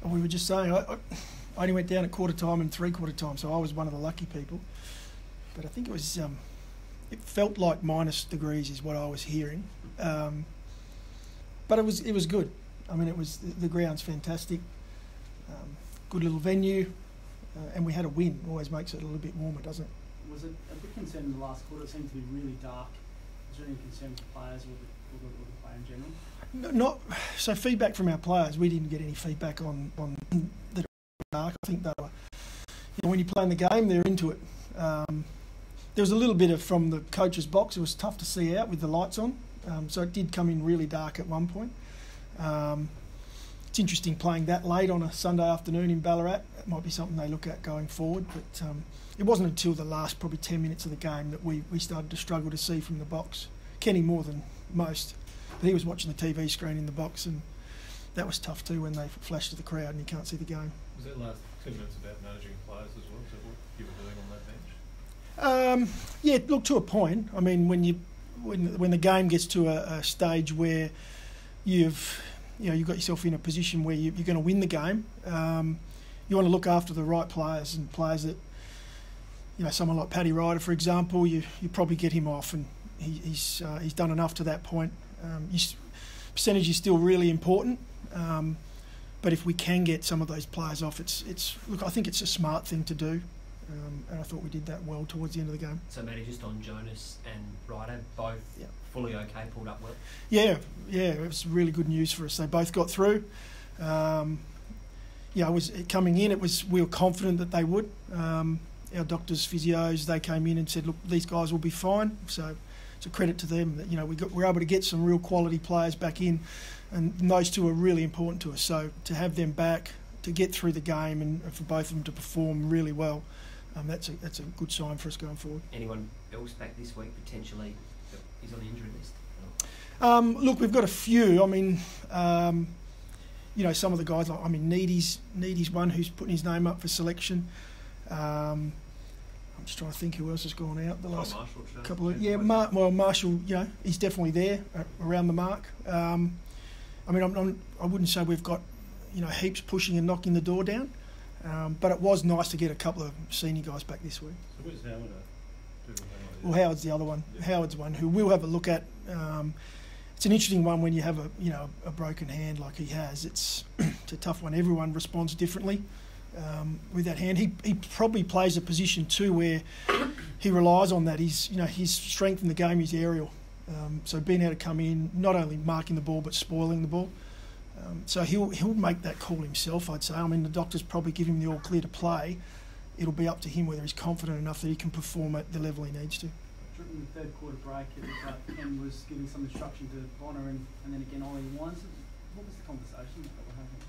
we were just saying, I only went down at quarter time and three-quarter time, so I was one of the lucky people. But I think it was, it felt like minus degrees is what I was hearing. But it was good. I mean, the ground's fantastic, good little venue, and we had a win. Always makes it a little bit warmer, doesn't it? Was it a bit concerned in the last quarter? It seemed to be really dark. Was there any concern for players or the play in general? So feedback from our players, we didn't get any feedback on the dark. I think they were, when you play in the game, they're into it. There was a little bit from the coach's box. It was tough to see out with the lights on, so it did come in really dark at one point. It's interesting playing that late on a Sunday afternoon in Ballarat. It might be something they look at going forward, but it wasn't until the last probably 10 minutes of the game that we started to struggle to see from the box. Kenny more than most, but he was watching the TV screen in the box, and that was tough too when they flashed to the crowd and you can't see the game. Was that last 2 minutes about managing players as well? Is that what you were doing on that bench? Yeah, look, to a point. I mean, when the game gets to a stage where you've got yourself in a position where you're going to win the game, you want to look after the right players, and players that, someone like Paddy Ryder, for example, you probably get him off, and he's done enough to that point. Percentage is still really important, but if we can get some of those players off, I think it's a smart thing to do, and I thought we did that well towards the end of the game. So, Matty, just on Jonas and Ryder, both fully okay, pulled up well? Yeah, it was really good news for us. They both got through. It was coming in. We were confident that they would. Our doctors, physios, they came in and said, "Look, these guys will be fine." So it's a credit to them that we're able to get some real quality players back in, and those two are really important to us. So to have them back, to get through the game, and for both of them to perform really well, that's a good sign for us going forward. Anyone else back this week potentially that is on the injury list? Look, we've got a few. I mean, some of the guys, Needy's one who's putting his name up for selection. I'm just trying to think who else has gone out the last couple of... Yeah, Marshall, he's definitely there, around the mark. I wouldn't say we've got, heaps pushing and knocking the door down, but it was nice to get a couple of senior guys back this week. So where's Howard at? Well, Howard's the other one. Yeah. Howard's one who we'll have a look at. It's an interesting one when you have a broken hand like he has. It's a tough one. Everyone responds differently with that hand. He probably plays a position too where he relies on that. His strength in the game is aerial. So being able to come in, not only marking the ball but spoiling the ball. So he'll make that call himself, I'd say. I mean, the doctors probably give him the all clear to play. It'll be up to him whether he's confident enough that he can perform at the level he needs to. In the third quarter break, it was like Ken was giving some instruction to Bonner and then again Ollie Wines. What was the conversation that were having?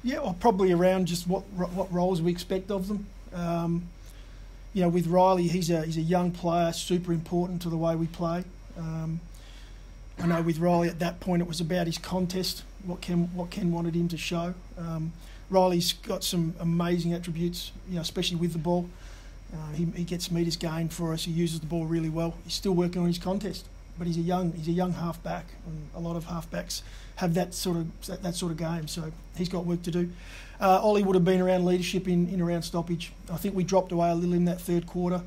Yeah, well, probably around just what roles we expect of them. With Riley, he's a young player, super important to the way we play. I know with Riley at that point it was about his contest, what Ken wanted him to show. Riley's got some amazing attributes, especially with the ball. He gets meters gained for us. He uses the ball really well. He's still working on his contest, but he's a young half-back, and a lot of half-backs have that sort of game. So he's got work to do. Ollie would have been around leadership in around stoppage. I think we dropped away a little in that third quarter,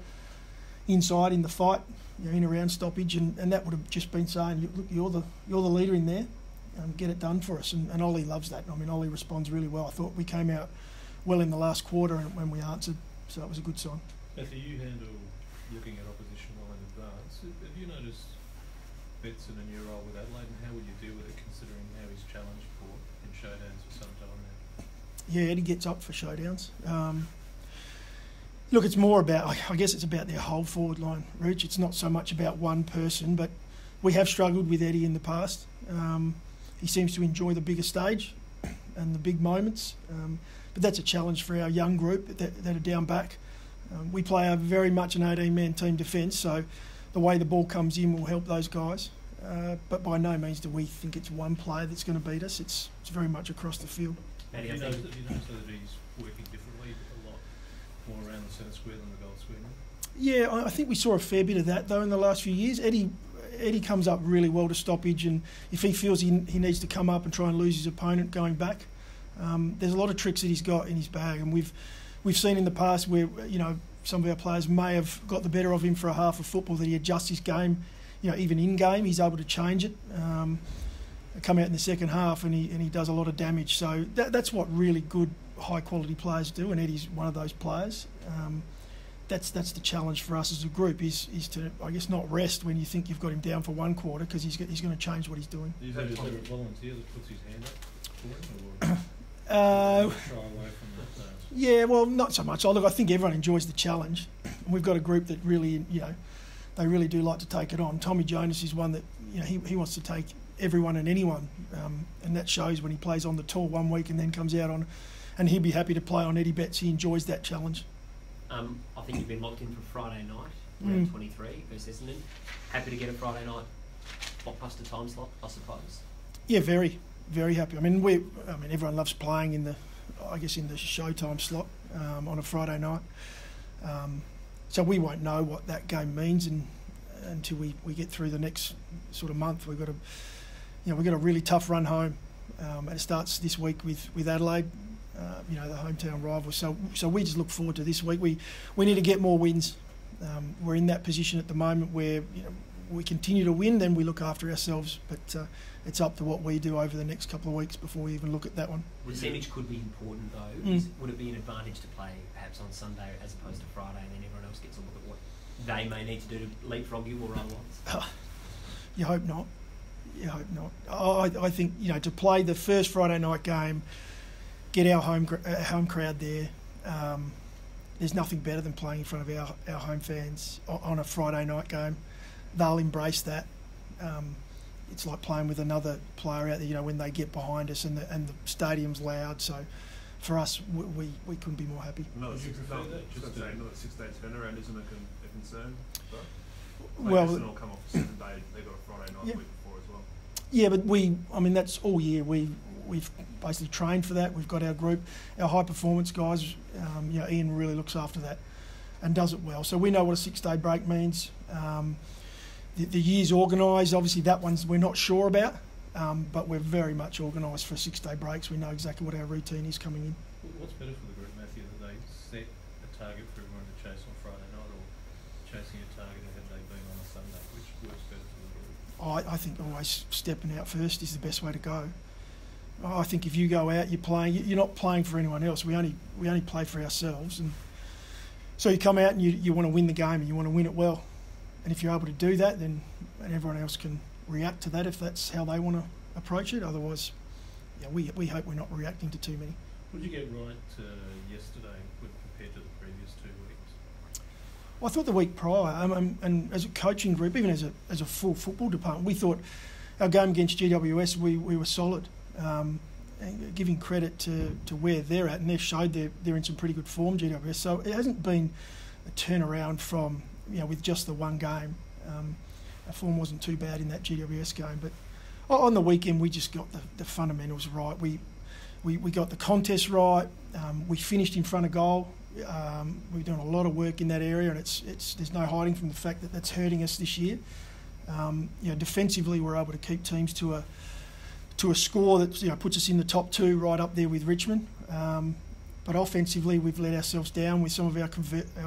inside in the fight, in around stoppage, and that would have just been saying, look, you're the leader in there. Get it done for us, and Ollie loves that. I mean, Ollie responds really well. I thought we came out well in the last quarter when we answered, so it was a good sign. Matthew, you handle looking at opposition well in advance. Have you noticed bets in a new role with Adelaide, and how would you deal with it considering how he's challenged in showdowns for some time now? Yeah, Eddie gets up for showdowns. Look, it's more about, I guess it's about their whole forward line, Rich. It's not so much about one person, but we have struggled with Eddie in the past. He seems to enjoy the bigger stage and the big moments, but that's a challenge for our young group that are down back. We play a very much an 18-man team defence, so the way the ball comes in will help those guys. But by no means do we think it's one player that's going to beat us. It's very much across the field. Have you noticed that he's working differently a lot more around the centre square than the goal square now? Yeah, I think we saw a fair bit of that though in the last few years. Eddie comes up really well to stoppage, and if he feels he needs to come up and try and lose his opponent going back, There's a lot of tricks that he's got in his bag, and we've seen in the past where some of our players may have got the better of him for a half of football, that he adjusts his game, even in game he's able to change it, come out in the second half and he does a lot of damage. So that's what really good high quality players do, and Eddie's one of those players. That's the challenge for us as a group is to, I guess, not rest when you think you've got him down for one quarter, because he's going to change what he's doing. Is there a volunteer that puts his hand up for him, or shy away from that? Yeah, well, not so much. Look, I think everyone enjoys the challenge. We've got a group that really, they really do like to take it on. Tommy Jonas is one that, he wants to take everyone and anyone, and that shows when he plays on the tour one week and then comes out on, and he'd be happy to play on Eddie Betts. He enjoys that challenge. I think you've been locked in for Friday night, round 23 versus Essendon. Happy to get a Friday night blockbuster time slot, I suppose. Yeah, very, very happy. I mean, everyone loves playing in the Showtime slot on a Friday night. So we won't know what that game means until we get through the next sort of month. We've got a really tough run home, and it starts this week with Adelaide. The hometown rival. So we just look forward to this week. We need to get more wins. We're in that position at the moment where we continue to win, then we look after ourselves. But it's up to what we do over the next couple of weeks before we even look at that one. Percentage could be important though. Would it be an advantage to play perhaps on Sunday as opposed to Friday, and then everyone else gets a look at what they may need to do to leapfrog you or otherwise? You hope not. I think to play the first Friday night game, get our home crowd there. There's nothing better than playing in front of our home fans on a Friday night game. They'll embrace that. It's like playing with another player out there, when they get behind us and the stadium's loud. So for us, we couldn't be more happy. Not a 6-day turnaround isn't a concern. Well, Arsenal come off a 7-day. They got a Friday night the week before as well. Yeah, but that's all year. We've basically trained for that. We've got our group, our high performance guys. Ian really looks after that and does it well. So we know what a 6-day break means. The year's organised. Obviously, that one's we're not sure about, but we're very much organised for 6-day breaks. We know exactly what our routine is coming in. What's better for the group, Matthew, that they set a target for everyone to chase on Friday night, or chasing a target ahead they been on a Sunday? Which works better for the group? I think always stepping out first is the best way to go. I think if you go out, you're not playing for anyone else. We only play for ourselves, and so you come out and you want to win the game and you want to win it well. And if you're able to do that, then everyone else can react to that if that's how they want to approach it. Otherwise, we hope we're not reacting to too many. What did you get right yesterday compared to the previous 2 weeks? Well, I thought the week prior, and as a coaching group, even as a full football department, we thought our game against GWS, we were solid. Giving credit to where they're at, and they've showed they're in some pretty good form, GWS. So it hasn't been a turnaround from with just the one game. Our form wasn't too bad in that GWS game, but on the weekend we just got the fundamentals right. We got the contest right. We finished in front of goal. We're doing a lot of work in that area, and there's no hiding from the fact that that's hurting us this year. Defensively, we're able to keep teams to a score that puts us in the top 2, right up there with Richmond. But offensively, we've let ourselves down with some of our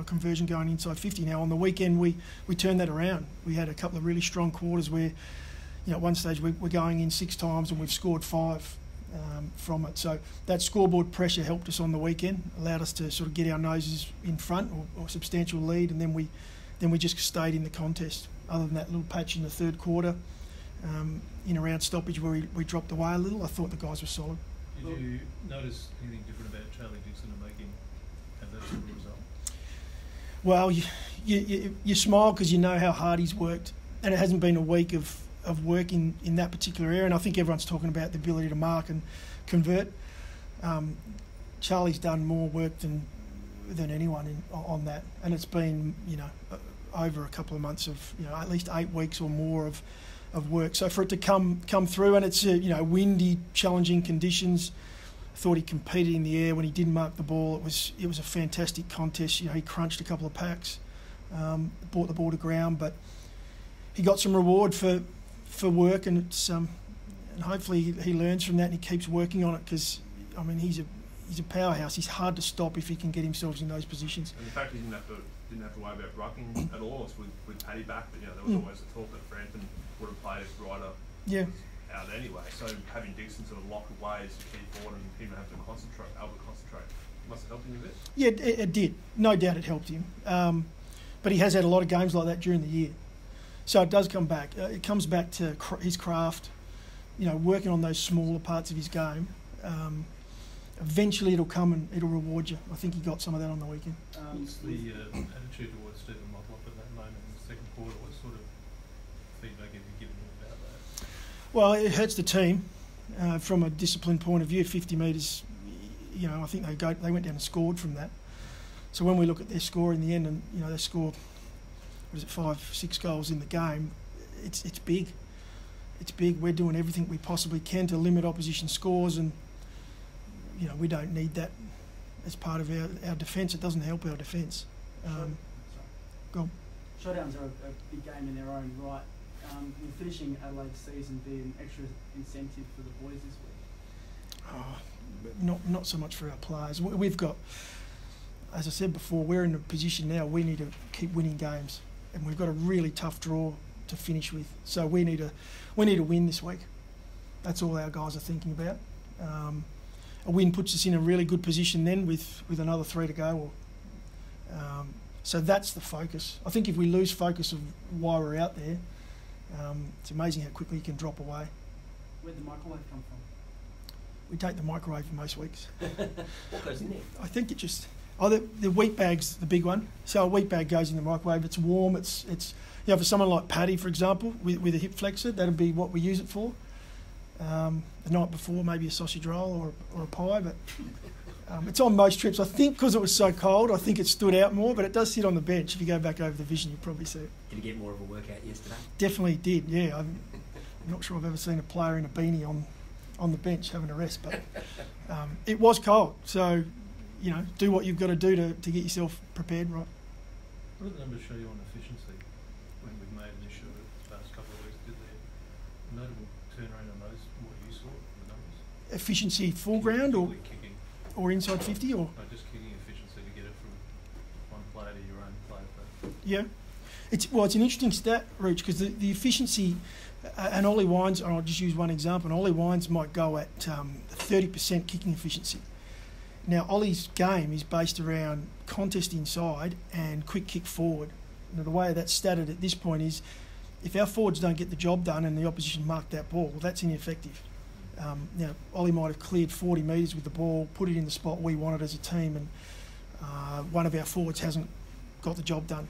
conversion going inside 50. Now on the weekend, we turned that around. We had a couple of really strong quarters where, at one stage we're going in 6 times and we've scored 5 from it. So that scoreboard pressure helped us on the weekend, allowed us to sort of get our noses in front or substantial lead, and then we just stayed in the contest. Other than that little patch in the third quarter. In around stoppage where we dropped away a little, I thought the guys were solid. Did you notice anything different about Charlie Dixon and making have that sort of result? Well, you smile because you know how hard he's worked, and it hasn't been a week of work in that particular area, and I think everyone's talking about the ability to mark and convert. Charlie's done more work than anyone on that, and it's been over a couple of months of at least 8 weeks or more of work. So for it to come through, and it's windy, challenging conditions. I thought he competed in the air when he didn't mark the ball. It was a fantastic contest. He crunched a couple of packs, brought the ball to ground, but he got some reward for work, and it's and hopefully he learns from that and he keeps working on it, because I mean, he's a powerhouse. He's hard to stop if he can get himself in those positions. And the fact he didn't have to worry about rucking at all with Paddy back, but there was always a talk that Frampton would have played if Ryder Yeah. was out anyway. So having Dixon sort of lock away as a key forward and him have to concentrate, must have helped him a bit. Yeah, it did. No doubt it helped him. But he has had a lot of games like that during the year. So it does come back. It comes back to his craft, working on those smaller parts of his game. Eventually it'll come and it'll reward you. I think he got some of that on the weekend. What's the attitude towards Stephen Motlop at that moment in the second quarter? What sort of feedback have you given him about that? Well, it hurts the team from a discipline point of view. 50 metres, I think they went down and scored from that. So when we look at their score in the end, and they scored, 5-6 goals in the game, it's big. It's big. We're doing everything we possibly can to limit opposition scores, and we don't need that as part of our defence. It doesn't help our defence. Go on. Showdowns are a big game in their own right. Will finishing Adelaide's season be an extra incentive for the boys this week? Not so much for our players. We've got, as I said before, we're in a position now we need to keep winning games, and we've got a really tough draw to finish with. So we need to win this week. That's all our guys are thinking about. A win puts us in a really good position then with another 3 to go. So that's the focus. I think if we lose focus of why we're out there, it's amazing how quickly you can drop away. Where'd the microwave come from? We take the microwave for most weeks. What goes in there? I think it just... the wheat bag's the big one. So a wheat bag goes in the microwave. It's warm. It's for someone like Paddy, for example, with a hip flexor, that'd be what we use it for. The night before, maybe a sausage roll or a pie, but it's on most trips. I think because it was so cold, I think it stood out more, but it does sit on the bench. If you go back over the vision, you'll probably see it. Did you get more of a workout yesterday? Definitely did, yeah. I'm not sure I've ever seen a player in a beanie on the bench having a rest, but it was cold. So, do what you've got to do to get yourself prepared right. What do the numbers show you on efficiency when we've made an issue of it the past couple of weeks? Did there notable turnaround on those, what you saw, the numbers? Efficiency full ground Kicking, or inside 50 or? no, just kicking efficiency to get it from one player to your own player. Yeah. It's an interesting stat, Rooch, because the efficiency, and Ollie Wines, and I'll just use one example, and Ollie Wines might go at 30% kicking efficiency. Now, Ollie's game is based around contest inside and quick kick forward. Now, the way that's statted at this point is if our forwards don't get the job done and the opposition mark that ball, well, that's ineffective. Ollie might have cleared 40 metres with the ball, put it in the spot we wanted as a team, and one of our forwards hasn't got the job done.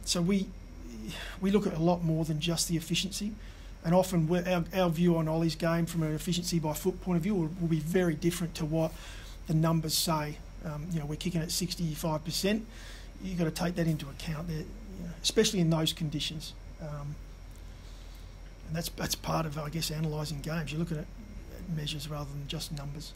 So we look at a lot more than just the efficiency, and often our view on Ollie's game from an efficiency by foot point of view will be very different to what the numbers say. We're kicking at 65%. You've got to take that into account there, especially in those conditions. And that's part of, I guess, analysing games. You're looking at measures rather than just numbers.